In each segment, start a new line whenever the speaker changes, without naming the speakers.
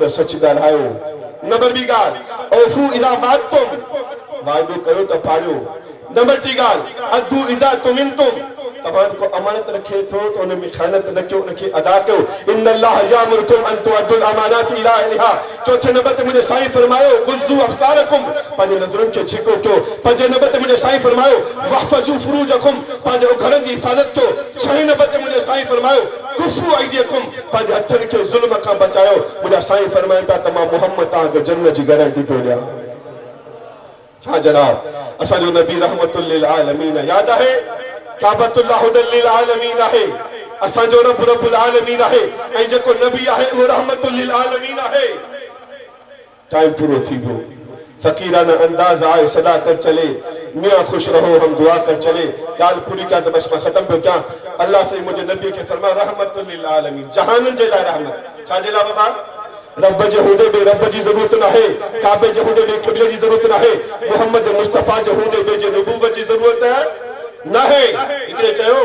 त सच ॻाल्हायो। नंबर ॿी ॻाल्हि औफू इदा वादतुम, वाइदो कयो त पाड़ियो। नंबर टी ॻाल्हि अदू इदा तुमिनतुम, तव्हां को अमानत रखे थो तो उन में ख़यानत न कयो, उनखे अदा कयो। इन अल्लाह यामुरुकुम अन तुअद्दुल अमानाति इला अहलिहा। चौथे नंबर ते मुझे साईं फरमायो गुज़्ज़ू अब्सारकुम, पंहिंजे नज़रुनि खे छिको कयो। पंजे नंबर ते मुझे साईं फरमायो वहफ़ज़ू फुरूजकुम, पंहिंजे घरनि जी हिफ़ाज़त कयो। छहें नंबर ते मुझे साईं फरमायो कुफ़ू अयदीकुम, पंहिंजे हथनि खे ज़ुल्म खां बचायो। मुझा साईं फरमाइनि था त मां मोहम्मद तव्हांखे जन्नत जी गारंटी थो ॾियां। हाँ जनाब, असांजो नबी रहमतुल लिल आलमीन याद आहे, काबतुल्लाह हुदल लिल आलमीन आहे, असांजो रब रब्बुल आलमीन आहे, ऐं जेको नबी आहे उहो रहमतुल लिल आलमीन आहे। टाइम पूरो थी वियो, फ़कीराना अंदाज़ आए सदा कर चले, मियां खुश रहो हम दुआ कर चले। ॻाल्हि पूरी कयां त बस मां ख़त्म पियो कयां। अल्लाह से मुंहिंजे नबी खे फरमायो रहमतुल लिल आलमीन, जहाननि जे लाइ रहमत। छाजे लाइ बाबा? रब जे हूंदे बि रब जी ज़रूरत न आहे, काबे जे हूंदे बि क़िबले जी ज़रूरत न आहे, मोहम्मद मुस्तफ़ा जे हूंदे बि जे नबूवत जी ज़रूरत न आहे। हिकिड़े चयो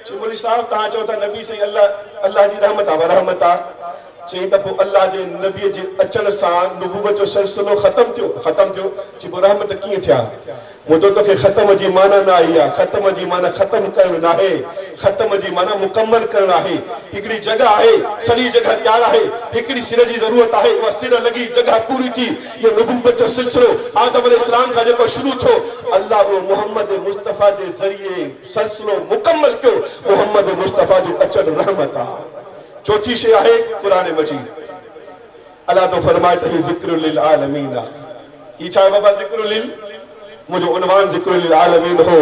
चिमोली साहब तव्हां चओ था नबी साईं अल्लाह जी रहमत आहे, रहमत आहे। चई त पोइ अल्लाह जे नबीअ जे अचण सां नबूवत जो सिलसिलो ख़त्म थियो। चई पोइ रहमत कीअं थिया? मुंहिंजो तोखे ख़त्म जी माना न आई आहे। ख़त्म जी माना ख़त्म करणु न आहे, ख़त्म जी माना मुकम्मल करणु आहे। हिकिड़ी जॻह आहे, सॼी जॻह तयारु आहे, हिकिड़ी सिर जी ज़रूरत आहे, उहा सिर लॻी जॻह पूरी थी। इहो नबूवत जो सिलसिलो आदम अलैहिस्सलाम खां जेको शुरू थियो, अल्लाह उहो मोहम्मद मुस्तफ़ा जे ज़रिए सिलसिलो मुकम्मल कयो। मोहम्मद मुस्तफ़ा जो अचणु रहमत आहे। चौथी शइ आहे क़ुरान मजीद। अल्लाह तो फरमाए त ही ज़िक्रुल लिल आलमीन आहे। ही छा आहे बाबा? ज़िक्रुल लिल, मुझे उन्वान ज़िक्रुल लिल आलमीन हो,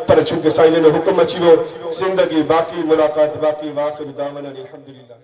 पर चूंकि साईं जो हुक्म अची वियो, ज़िंदगी बाक़ी, मुलाकात बाक़ी। वाखिर दावाना अल्हम्दुलिल्लाह।